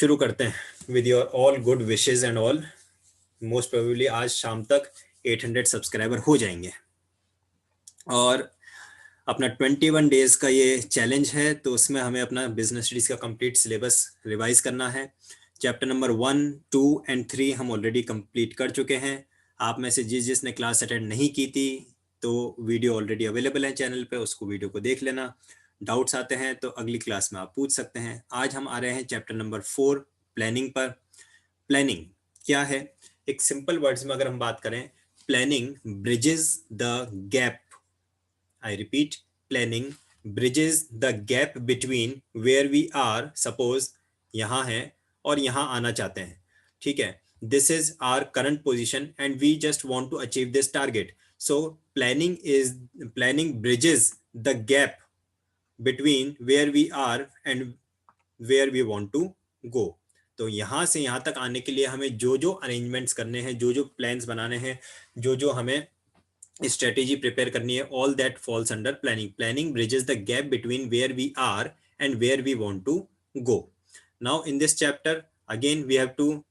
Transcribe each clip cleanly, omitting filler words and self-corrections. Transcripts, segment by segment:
शुरू करते हैं with your all good wishes and all. Most probably आज शाम तक 800 सब्सक्राइबर हो जाएंगे और अपना 21 डेज का ये चैलेंज है, तो उसमें हमें अपना बिजनेस स्टडीज का कंप्लीट सिलेबस रिवाइज करना है। चैप्टर नंबर 1, 2 एंड 3 हम ऑलरेडी कंप्लीट कर चुके हैं। आप में से जिसने क्लास अटेंड नहीं की थी तो वीडियो ऑलरेडी अवेलेबल है चैनल पे, उसको वीडियो को देख लेना। डाउट्स आते हैं तो अगली क्लास में आप पूछ सकते हैं। आज हम आ रहे हैं चैप्टर नंबर 4 प्लानिंग पर। प्लानिंग क्या है? एक सिंपल वर्ड्स में अगर हम बात करें, planning bridges the gap, I repeat, planning bridges the gap between where we are, suppose यहाँ है और यहाँ आना चाहते हैं, ठीक है। This is our current position and we just want to achieve this target. So planning bridges the gap between where we are and where we want to go. तो यहाँ से यहाँ तक आने के लिए हमें जो जो अरेंजमेंट्स करने हैं, जो जो प्लान्स बनाने हैं, जो जो हमें स्ट्रेटेजी प्रिपेयर करनी है, all that falls under planning. Planning bridges the gap between where we are and where we want to go. Now in this chapter again we have to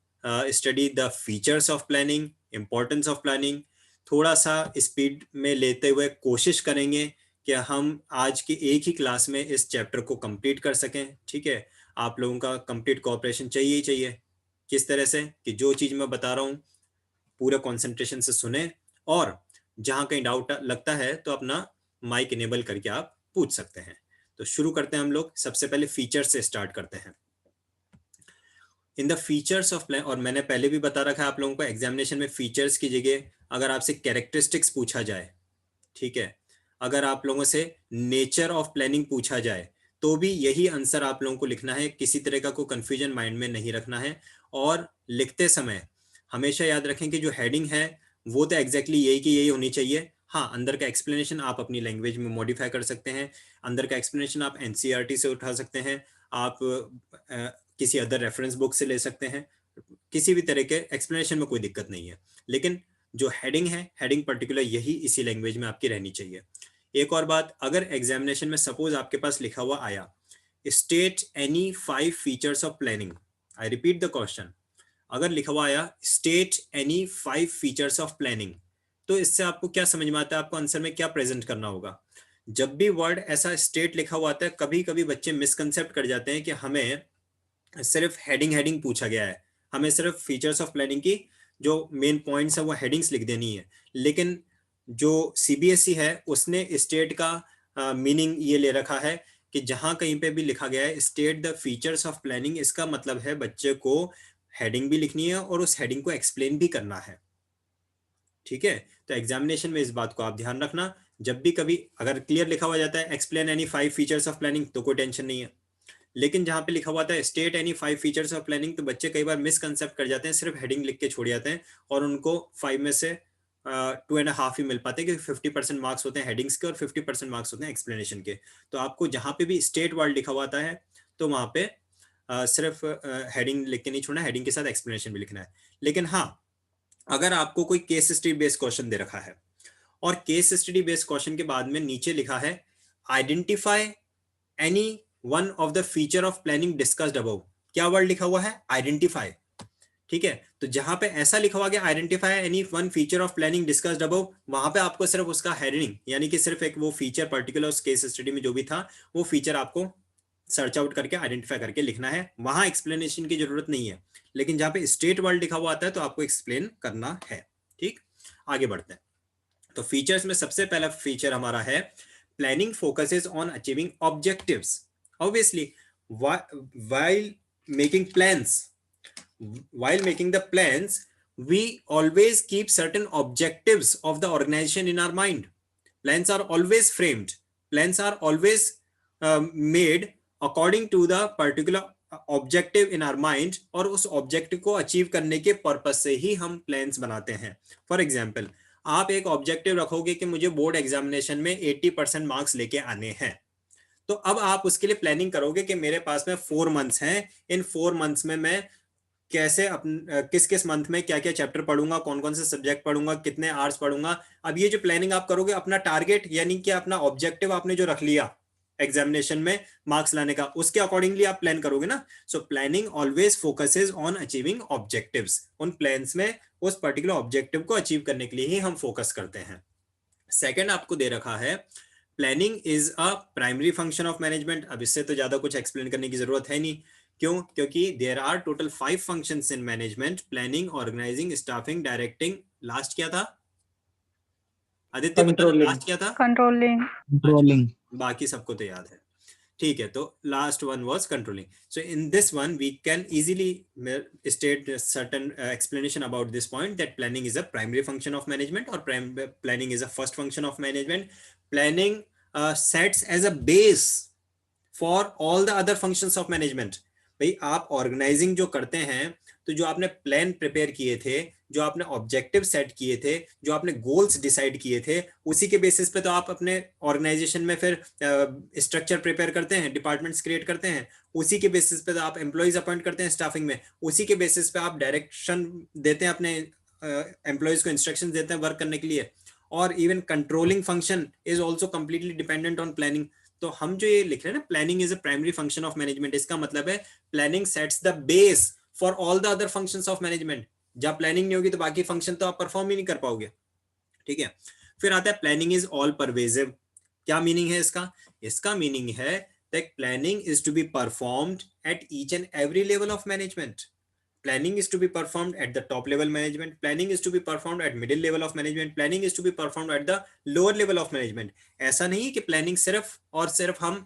study the features of planning, importance of planning. थोड़ा सा speed में लेते हुए कोशिश करेंगे कि हम आज की एक ही क्लास में इस चैप्टर को कंप्लीट कर सकें, ठीक है। आप लोगों का कंप्लीट कोऑपरेशन चाहिए ही चाहिए। किस तरह से कि जो चीज मैं बता रहा हूँ पूरा कंसंट्रेशन से सुने, और जहां कहीं डाउट लगता है तो अपना माइक इनेबल करके आप पूछ सकते हैं। तो शुरू करते हैं हम लोग। सबसे पहले फीचर्स से स्टार्ट करते हैं। In the features of plan, और मैंने पहले भी बता रखा है आप लोगों को, एग्जामिनेशन में फीचर्स की जगह अगर आपसे कैरेक्टरिस्टिक्स पूछा जाए, ठीक है, अगर आप लोगों से नेचर ऑफ प्लानिंग पूछा जाए तो भी यही आंसर आप लोगों को लिखना है। किसी तरह का कोई कंफ्यूजन माइंड में नहीं रखना है। और लिखते समय हमेशा याद रखें कि जो हेडिंग है वो तो एग्जैक्टली यही की यही होनी चाहिए। हाँ, अंदर का एक्सप्लेनेशन आप अपनी लैंग्वेज में मॉडिफाई कर सकते हैं। अंदर का एक्सप्लेनेशन आप एनसीईआरटी से उठा सकते हैं, आप किसी अदर रेफरेंस बुक से ले सकते हैं। किसी भी तरह के एक्सप्लेनेशन में कोई दिक्कत नहीं है, लेकिन जो हेडिंग है, हेडिंग पर्टिकुलर यही इसी लैंग्वेज में आपकी रहनी चाहिए। एक और बात, अगर एग्जामिनेशन में सपोज आपके पास लिखा हुआ आया state any 5 features of planning, I repeat the question, अगर लिखा हुआ आया state any 5 features of planning, तो इससे आपको क्या समझ में आता है, आपको आंसर में क्या प्रेजेंट करना होगा। जब भी वर्ड ऐसा स्टेट लिखा हुआ आता है, कभी कभी बच्चे मिसकंसेप्ट कर जाते हैं कि हमें सिर्फ हेडिंग पूछा गया है, हमें सिर्फ फीचर्स ऑफ प्लानिंग की जो मेन पॉइंट्स है वो हेडिंग्स लिख देनी है। लेकिन जो सीबीएसई है उसने स्टेट का मीनिंग ये ले रखा है कि जहां कहीं पे भी लिखा गया है state the features of planning, इसका मतलब है बच्चे को हेडिंग भी लिखनी है और उस हेडिंग को एक्सप्लेन भी करना है, ठीक है। तो एग्जामिनेशन में इस बात को आप ध्यान रखना। जब भी कभी अगर क्लियर लिखा हुआ जाता है explain any 5 features of planning तो कोई टेंशन नहीं है, लेकिन जहां पे लिखा हुआ था state any 5 features of planning तो बच्चे कई बार मिसकंसेप्ट कर जाते हैं, सिर्फ हेडिंग लिख के छोड़ जाते हैं और उनको 5 में से 2.5 ही मिल पाते हैं, क्योंकि 50% मार्क्स होते हैं हेडिंग्स के और 50% मार्क्स होते हैं एक्सप्लेनेशन के। तो आपको जहां पे भी स्टेट वर्ड लिखा हुआ आता है तो वहां पे सिर्फ हेडिंग लिख के नहीं छोड़ना, हेडिंग के साथ एक्सप्लेनेशन भी लिखना है। लेकिन हाँ, अगर आपको कोई केस स्टडी बेस्ड क्वेश्चन दे रखा है और केस स्टडी बेस्ड क्वेश्चन के बाद में नीचे लिखा है identify any one of the feature of planning discussed above, क्या वर्ड लिखा हुआ है? आइडेंटिफाई, ठीक है। तो जहां पे ऐसा लिखा हुआ है identify any one feature of planning discussed above, वहां पे आपको सिर्फ उसका हेडिंग यानी कि सिर्फ एक वो फीचर पर्टिकुलर उस केस स्टडी में जो भी था वो फीचर आपको सर्च आउट करके आइडेंटिफाई करके लिखना है, वहां एक्सप्लेनेशन की जरूरत नहीं है। लेकिन जहां पे स्टेट वर्ड लिखा हुआ आता है तो आपको एक्सप्लेन करना है, ठीक। आगे बढ़ते हैं। तो फीचर्स में सबसे पहला फीचर हमारा है planning focuses on achieving objectives. Obviously, while making the plans, we always keep certain objectives of the organization in our mind. Plans are always framed. Plans are always made according to the particular objective in our mind, और उस objective को achieve करने के purpose से ही हम plans बनाते हैं। For example, आप एक objective रखोगे कि मुझे बोर्ड एग्जामिनेशन में 80% मार्क्स लेके आने हैं, तो अब आप उसके लिए प्लानिंग करोगे कि मेरे पास में 4 मंथ्स हैं, इन 4 मंथ्स में मैं कैसे किस किस मंथ में क्या क्या चैप्टर पढ़ूंगा, कौन कौन से सब्जेक्ट पढ़ूंगा, कितने आवर्स पढ़ूंगा। अब ये जो प्लानिंग आप करोगे, अपना टारगेट यानी कि अपना ऑब्जेक्टिव आपने जो रख लिया एग्जामिनेशन में मार्क्स लाने का, उसके अकॉर्डिंगली आप प्लान करोगे ना। So planning always focuses on achieving objectives, उन प्लान्स में उस पर्टिकुलर ऑब्जेक्टिव को अचीव करने के लिए ही हम फोकस करते हैं। सेकंड आपको दे रखा है planning is a primary function of management. अब इससे तो ज्यादा कुछ एक्सप्लेन करने की जरूरत है नहीं, क्यों? क्योंकि there are total 5 functions in management, planning, organizing, staffing, directing, last क्या था आदित्य, बता दो कंट्रोलिंग। लास्ट क्या था? कंट्रोलिंग। अच्छा, बाकी सबको तो याद है, ठीक है। तो last one was controlling. So in this one we can easily state certain explanation about this point that planning is a primary function of management or planning is a first function of management. Planning sets as a base for all the other functions of management. भाई आप organising जो करते हैं, तो जो आपने plan prepare किए थे, जो आपने ऑब्जेक्टिव सेट किए थे, जो आपने गोल्स डिसाइड किए थे, उसी के बेसिस पे तो आप अपने ऑर्गेनाइजेशन में फिर स्ट्रक्चर प्रिपेयर करते हैं, डिपार्टमेंट्स क्रिएट करते हैं, उसी के बेसिस पे तो आप एम्प्लॉयज अपॉइंट करते हैं स्टाफिंग में, उसी के बेसिस पे आप डायरेक्शन देते हैं अपने एम्प्लॉयज को, इंस्ट्रक्शन देते हैं वर्क करने के लिए। और even controlling function is also completely dependent on planning. तो हम जो ये लिख रहे हैं ना, planning is a primary function of management, इसका मतलब है planning sets the base for all the other functions of management. जब प्लानिंग नहीं होगी तो बाकी फंक्शन तो आप परफॉर्म ही नहीं कर पाओगे, ठीक है। फिर आता है प्लानिंग इज ऑल परवेजिव। क्या मीनिंग है इसका? इसका मीनिंग है that planning is to be performed at each and every level of management. Planning is to be performed at the top level management, planning is to be performed at middle level of management, planning is to be performed at the lower level of management. ऐसा नहीं कि planning सिर्फ और सिर्फ हम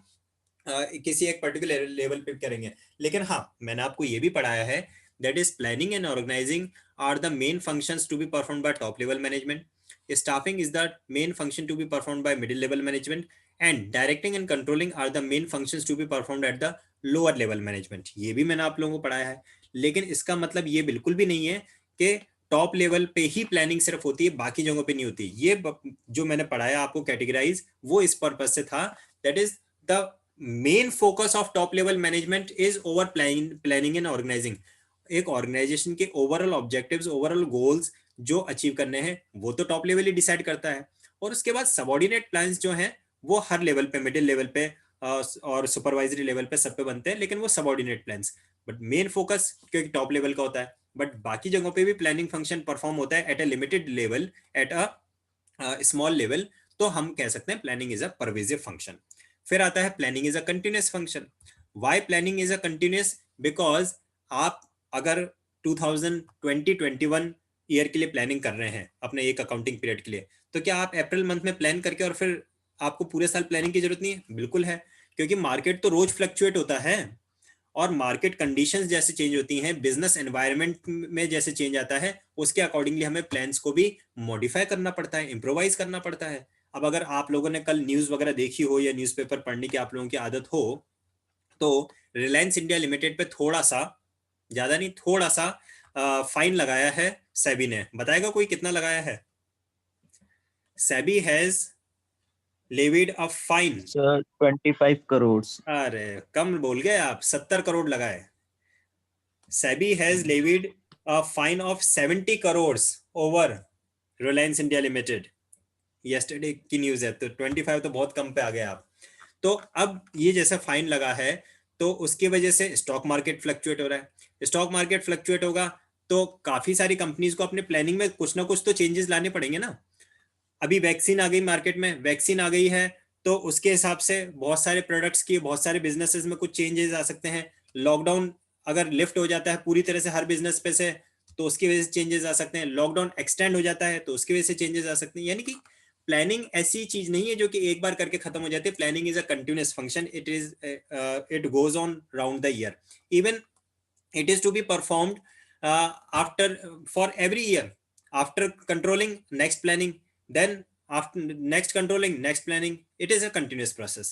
किसी एक particular level पे करेंगे, लेकिन हाँ मैंने आपको ये भी पढ़ाया है that is planning and organizing are the main functions to be performed by top level management, staffing is the main function to be performed by middle level management, and directing and controlling are the main functions to be performed at the lower level management. ये भी मैंने आप लोगों को पढ़ाया है, लेकिन इसका मतलब ये बिल्कुल भी नहीं है कि टॉप लेवल पे ही प्लानिंग सिर्फ होती है, बाकी जगहों पे नहीं होती। ये जो मैंने पढ़ाया आपको कैटेगराइज, वो इस पर्पज से था that is the main focus of top level management is over planning and organizing. एक ऑर्गेनाइजेशन के ओवरऑल ऑब्जेक्टिव्स, ओवरऑल गोल्स जो अचीव करने हैं वो तो टॉप लेवल ही डिसाइड करता है, और उसके बाद सबऑर्डिनेट प्लान्स जो हैं वो हर लेवल पे, मिडिल लेवल पे और सुपरवाइजरी लेवल पे सब पे बनते हैं, लेकिन वो subordinate plans. But main focus क्योंकि टॉप लेवल का होता है, बट बाकी जगहों पे भी प्लानिंग फंक्शन परफॉर्म होता है at a limited level, at a small level, तो हम कह सकते हैं planning is a pervasive function. फिर आता है planning is a continuous function. Why planning is a continuous? Because आप अगर 2020-21 ईयर के लिए प्लानिंग कर रहे हैं अपने एक अकाउंटिंग पीरियड के लिए, तो क्या आप अप्रैल मंथ में प्लान करके और फिर आपको पूरे साल प्लानिंग की जरूरत नहीं है? बिल्कुल है, क्योंकि मार्केट तो रोज फ्लक्चुएट होता है, और मार्केट कंडीशंस जैसे चेंज होती हैं, बिजनेस एनवायरनमेंट में जैसे चेंज आता है, उसके अकॉर्डिंगली हमें प्लान्स को भी मॉडिफाई करना पड़ता है, इंप्रोवाइज करना पड़ता है। अब अगर आप लोगों ने कल न्यूज वगैरह देखी हो या न्यूज़पेपर पढ़ने की आप लोगों की आदत हो, तो रिलायंस इंडिया लिमिटेड पे थोड़ा सा, ज्यादा नहीं, थोड़ा सा फाइन लगाया है सेबी ने। बताएगा कोई कितना लगाया है? SEBI has levied a fine. Sir 25 crore. अरे कम बोल गए आप, 70 करोड़ लगाए। SEBI has levied a fine of 70 crore over Reliance India limited. Yesterday की न्यूज है, तो 25 तो बहुत कम पे आ गए आप। तो अब ये जैसा फाइन लगा है, तो उसकी वजह से स्टॉक मार्केट फ्लक्चुएट हो रहा है। स्टॉक मार्केट फ्लक्चुएट होगा तो काफी सारी कंपनीज को अपने प्लानिंग में कुछ ना कुछ तो चेंजेस लाने पड़ेंगे ना। अभी वैक्सीन आ गई मार्केट में, वैक्सीन आ गई है, तो उसके हिसाब से बहुत सारे प्रोडक्ट्स की, बहुत सारे बिजनेसेस में कुछ चेंजेस आ सकते हैं। लॉकडाउन अगर लिफ्ट हो जाता है पूरी तरह से हर बिजनेस पे से, तो उसकी वजह से चेंजेस आ सकते हैं। लॉकडाउन एक्सटेंड हो जाता है तो उसकी वजह से चेंजेस आ सकते हैं। यानी कि प्लानिंग ऐसी चीज नहीं है जो कि एक बार करके खत्म हो जाती है। Planning is a continuous function, it goes on round the year, even it is to be performed after for every year, after controlling next planning, then after next controlling next planning. It is a continuous process.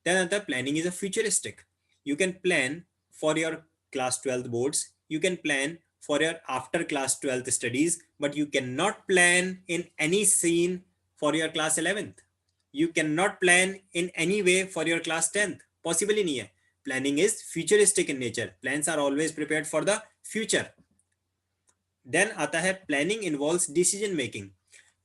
Then another planning is a futuristic. You can plan for your class 12th boards, you can plan for your after class 12th studies, but you cannot plan in any scene for your class 11th. You cannot plan in any way for your class 10th, possibly नहीं है। Planning is futuristic in nature. Plans are always prepared for the future. Then आता है planning involves decision making.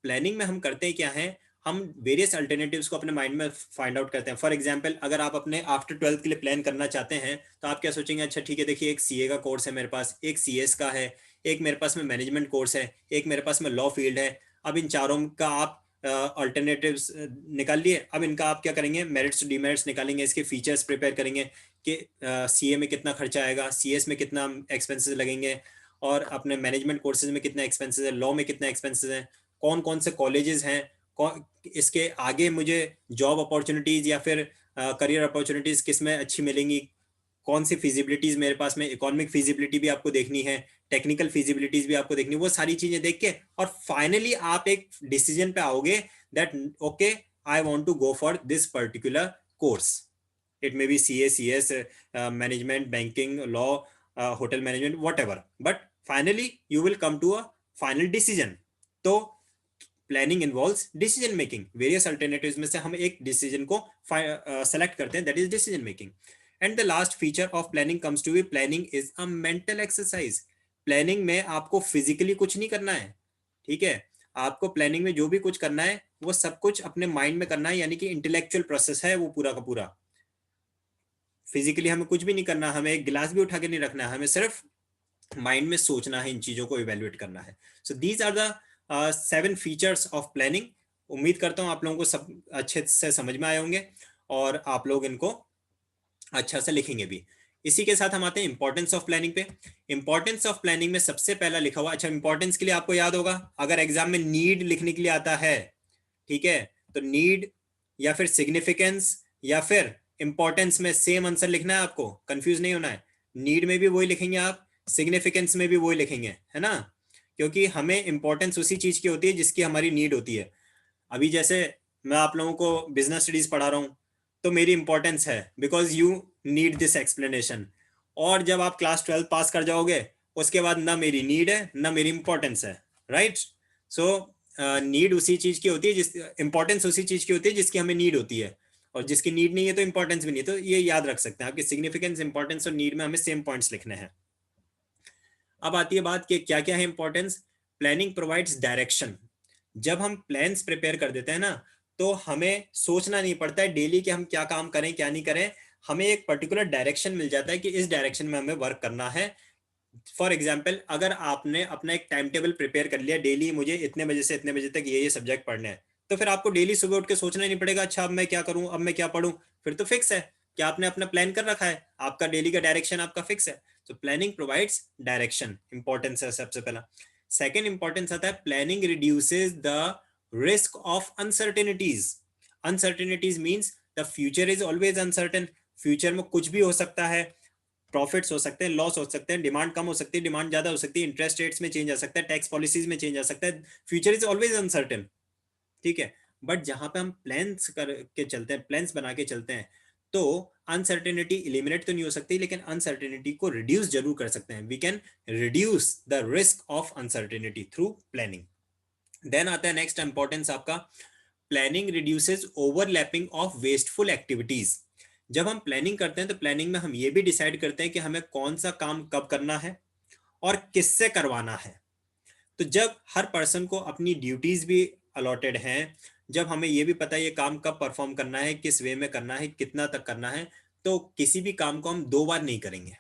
Planning में हम करते हैं क्या है, हम वेरियस अल्टरनेटिव्स को अपने माइंड में फाइंड आउट करते हैं। फॉर एग्जांपल, अगर आप अपने आफ्टर 12th के लिए प्लान करना चाहते हैं तो आप क्या सोचेंगे, अच्छा ठीक है, देखिए एक सीए का कोर्स है मेरे पास, एक सीएस का है, एक मेरे पास में मैनेजमेंट कोर्स है, एक मेरे पास में लॉ फील्ड है। अब इन चारों का आप अल्टरनेटिव्स निकाल लिए। अब इनका आप क्या करेंगे, मेरिट्स डिमेरिट्स निकालेंगे, इसके फीचर्स प्रिपेयर करेंगे कि सीए में कितना खर्चा आएगा, सीएस में कितना एक्सपेंसेस लगेंगे, और अपने मैनेजमेंट कोर्सेज में कितना एक्सपेंसेस है, लॉ में कितना एक्सपेंसेस है, कौन कौन से कॉलेजेस हैं, इसके आगे मुझे जॉब अपॉर्चुनिटीज या फिर करियर अपॉर्चुनिटीज किस में अच्छी मिलेंगी, कौन सी फिजिबिलिटीज मेरे पास में, इकोनॉमिक फिजिबिलिटी भी आपको देखनी है, टेक्निकल फिजिबिलिटीज भी आपको देखनी है, वो सारी चीजें देख के और फाइनली आप एक डिसीजन पे आओगे that okay I want to go for this particular course. It may be CA, CS, management, banking, law, hotel management, whatever, but finally you will come to a final decision. तो planning involves decision making. Various alternatives में से हम एक decision को select करते हैं, that is decision making. And the last feature of planning comes to be planning is a mental exercise. Planning में आपको फिजिकली कुछ नहीं करना है, ठीक है, आपको प्लानिंग में जो भी कुछ करना है वो सब कुछ अपने माइंड में करना है, यानी कि इंटेलेक्चुअल प्रोसेस है वो पूरा का पूरा। फिजिकली हमें कुछ भी नहीं करना, हमें एक गिलास भी उठा के नहीं रखना है, हमें सिर्फ माइंड में सोचना है, इन चीजों को इवेल्युएट करना है। So these are the 7 features of planning. उम्मीद करता हूँ आप लोगों को सब अच्छे से समझ में आए होंगे और आप लोग इनको अच्छा से लिखेंगे भी। इसी के साथ हम आते हैं इंपॉर्टेंस ऑफ प्लानिंग पे। इंपॉर्टेंस ऑफ प्लानिंग में सबसे पहला लिखा हुआ, अच्छा इंपॉर्टेंस के लिए आपको याद होगा, अगर एग्जाम में नीड लिखने के लिए आता है, ठीक है, तो नीड या फिर सिग्निफिकेंस या फिर इंपॉर्टेंस में सेम आंसर लिखना है, आपको कंफ्यूज नहीं होना है। नीड में भी वही लिखेंगे आप, सिग्निफिकेंस में भी वही लिखेंगे, है ना, क्योंकि हमें इंपॉर्टेंस उसी चीज की होती है जिसकी हमारी नीड होती है। अभी जैसे मैं आप लोगों को बिजनेस स्टडीज पढ़ा रहा हूँ तो मेरी इंपॉर्टेंस है because you need this explanation. और जब आप क्लास 12 पास कर जाओगे उसके बाद ना मेरी नीड है ना मेरी इंपॉर्टेंस है, राइट। सो नीड उसी चीज की होती है जिस, इंपॉर्टेंस उसी चीज की होती है जिसकी हमें नीड होती है, और जिसकी नीड नहीं है तो इंपॉर्टेंस भी नहीं। तो ये याद रख सकते हैं आपकी सिग्निफिकेंस, इंपॉर्टेंस और नीड में हमें सेम पॉइंट्स लिखने हैं। अब आती है बात कि क्या क्या है इंपॉर्टेंस। Planning provides direction. जब हम प्लान्स प्रिपेयर कर देते हैं ना तो हमें सोचना नहीं पड़ता है डेली कि हम क्या काम करें क्या नहीं करें, हमें एक पर्टिकुलर डायरेक्शन मिल जाता है कि इस डायरेक्शन में हमें वर्क करना है। फॉर एग्जाम्पल, अगर आपने अपना एक टाइम टेबल प्रिपेयर कर लिया, डेली मुझे इतने बजे से इतने बजे तक ये सब्जेक्ट पढ़ने हैं, तो फिर आपको डेली सुबह उठ के सोचना नहीं पड़ेगा अच्छा अब मैं क्या करूं, अब मैं क्या पढ़ूं, फिर तो फिक्स है कि आपने अपना प्लान कर रखा है, आपका डेली का डायरेक्शन आपका फिक्स है। तो प्लानिंग प्रोवाइड्स डायरेक्शन, इंपॉर्टेंस है सबसे पहला। सेकेंड इंपॉर्टेंस आता है planning reduces the risk of uncertainties. Uncertainties means the future is always uncertain. Future में कुछ भी हो सकता है, प्रॉफिट्स हो सकते हैं, लॉस हो सकते हैं, डिमांड कम हो सकती है, डिमांड ज्यादा हो सकती है, इंटरेस्ट रेट्स में चेंज आ सकता है, टैक्स पॉलिसीज में चेंज आ सकता है। फ्यूचर इज ऑलवेज अनसर्टेन, ठीक है। बट जहां पे हम प्लान्स करके चलते हैं, प्लान्स बना के चलते हैं, तो अनसर्टेनिटी इलिमिनेट तो नहीं हो सकती लेकिन अनसर्टेनिटी को रिड्यूस जरूर कर सकते हैं। We can reduce the risk of uncertainty through planning. Then आता है नेक्स्ट इंपॉर्टेंस आपका, planning reduces overlapping of wasteful activities. जब हम प्लानिंग करते हैं तो प्लानिंग में हम ये भी डिसाइड करते हैं कि हमें कौन सा काम कब करना है और किससे करवाना है। तो जब हर पर्सन को अपनी ड्यूटीज भी अलॉटेड हैं, जब हमें ये भी पता है ये काम कब परफॉर्म करना है, किस वे में करना है, कितना तक करना है, तो किसी भी काम को हम 2 बार नहीं करेंगे।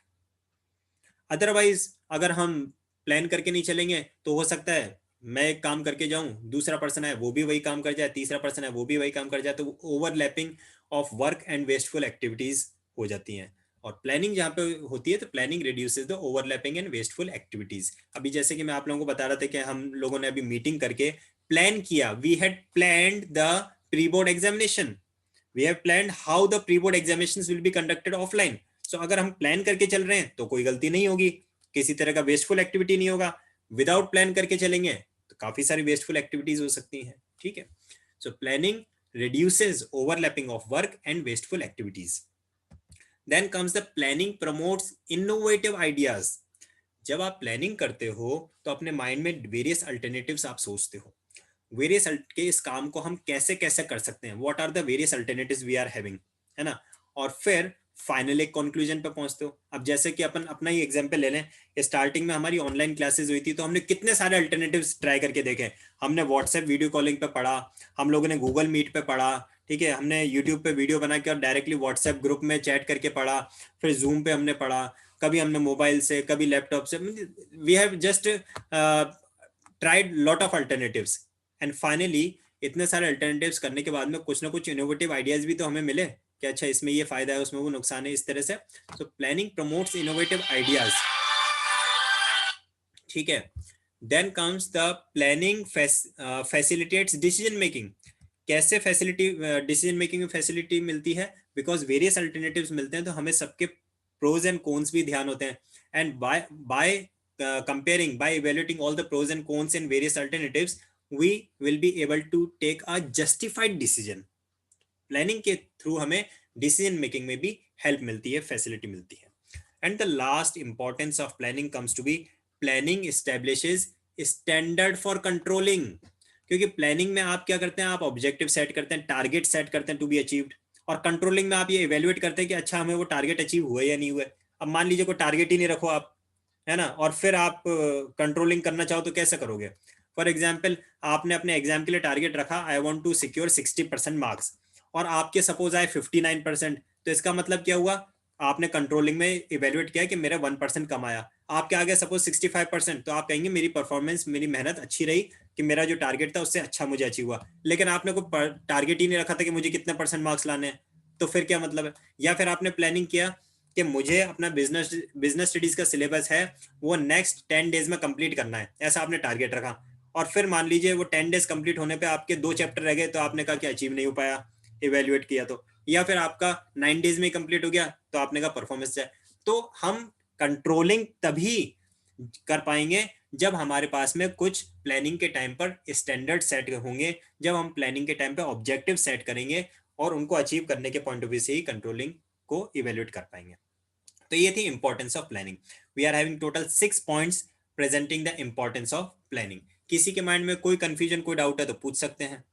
अदरवाइज अगर हम प्लान करके नहीं चलेंगे तो हो सकता है मैं एक काम करके जाऊं, दूसरा पर्सन है वो भी वही काम कर जाए, तीसरा पर्सन है वो भी वही काम कर जाए, तो overlapping of work and wasteful activities हो जाती हैं। और प्लानिंग जहाँ पे होती है तो planning reduces the overlapping and wasteful activities. अभी जैसे कि मैं आप लोगों को बता रहा था कि हम लोगों ने अभी मीटिंग करके प्लान किया, we had planned the pre board examination, we have planned how the pre board examinations will be conducted offline. So अगर हम प्लान करके चल रहे हैं तो कोई गलती नहीं होगी, किसी तरह का वेस्टफुल एक्टिविटी नहीं होगा। विदाउट प्लान करके चलेंगे तो काफी सारी वेस्टफुल एक्टिविटीज हो सकती हैं, ठीक है। So planning reduces overlapping of work and wasteful activities. Then comes the planning promotes innovative ideas. जब आप प्लानिंग करते हो तो अपने माइंड में वेरियस अल्टरनेटिव्स आप सोचते हो, वेरियस के इस काम को हम कैसे कैसे कर सकते हैं, what are the various alternatives we are having, है ना। और फिर फाइनल एक कंक्लूजन पे पहुंचते हो। अब जैसे कि अपन अपना ही एग्जांपल ले लें, स्टार्टिंग में हमारी ऑनलाइन क्लासेस हुई थी तो हमने कितने सारे अल्टरनेटिव्स ट्राई करके देखे। हमने व्हाट्सएप वीडियो कॉलिंग पे पढ़ा, हम लोगों ने गूगल मीट पे पढ़ा, ठीक है, हमने यूट्यूब पे वीडियो बना के और डायरेक्टली व्हाट्सएप ग्रुप में चैट करके पढ़ा, फिर जूम पे हमने पढ़ा, कभी हमने मोबाइल से, कभी लैपटॉप से। We have just tried lot of alternatives and finally इतने सारे अल्टरनेटिव्स करने के बाद में कुछ ना कुछ इनोवेटिव आइडियाज भी तो हमें मिले कि अच्छा इसमें ये फायदा है, उसमें वो नुकसान है, इस तरह से। So planning promotes innovative ideas, ठीक है। Then comes the planning facilitates decision making. कैसे फैसिलिटी डिसीजन मेकिंग में फैसिलिटी मिलती है? बिकॉज वेरियस अल्टरनेटिव्स मिलते हैं तो हमें सबके प्रोज एंड कॉन्स भी ध्यान होते हैं, and by comparing, by evaluating all the pros and cons in various alternatives, we will be able to take a justified decision. Planning के थ्रू हमें डिसीजन मेकिंग में भी हेल्प मिलती है, फैसिलिटी मिलती है। And the last importance of planning comes to be planning establishes standard for controlling. क्योंकि planning में आप क्या करते हैं, आप ऑब्जेक्टिव सेट करते हैं, टारगेट सेट करते हैं टू बी अचीव्ड, और कंट्रोलिंग में आप ये इवेल्युएट करते हैं कि अच्छा हमें वो टारगेट अचीव हुआ या नहीं हुआ। अब मान लीजिए कोई टारगेट ही नहीं रखो आप, है ना, और फिर आप कंट्रोलिंग करना चाहो तो कैसे करोगे? फॉर एग्जाम्पल आपने अपने एग्जाम के लिए टारगेट रखा, I want to secure 60% marks, और आपके सपोज आए 59%, तो इसका मतलब क्या हुआ? आपने कंट्रोलिंग में इवेल्युएट किया कि मेरा 1% कम आया, आपके आगे सपोज 65%, तो आप कहेंगे मेरी परफॉर्मेंस, मेरी मेहनत अच्छी रही कि मेरा जो टारगेट था उससे अच्छा मुझे अचीव हुआ। लेकिन आपने कोई टारगेट ही नहीं रखा था कि मुझे कितने % मार्क्स लाने हैं, तो फिर क्या मतलब है? या फिर आपने प्लानिंग किया कि मुझे अपना बिजनेस स्टडीज का सिलेबस है वो नेक्स्ट 10 डेज में कंप्लीट करना है, ऐसा आपने टारगेट रखा, और फिर मान लीजिए वो 10 डेज कंप्लीट होने पे आपके 2 चैप्टर रह गए, तो आपने कहा कि अचीव नहीं हो पाया, इवेल्युएट किया तो। या फिर आपका 9 डेज में कंप्लीट हो गया तो आपने कहा परफॉर्मेंस है। तो हम कंट्रोलिंग तभी कर पाएंगे जब हमारे पास में कुछ प्लानिंग के टाइम पर स्टैंडर्ड सेट होंगे, जब हम प्लानिंग के टाइम पर ऑब्जेक्टिव सेट करेंगे और उनको अचीव करने के पॉइंट ऑफ व्यू से ही कंट्रोलिंग को इवेल्युएट कर पाएंगे। तो ये थी importance of planning. We are having total 6 points presenting the importance of planning. किसी के माइंड में कोई कंफ्यूजन, कोई डाउट है तो पूछ सकते हैं।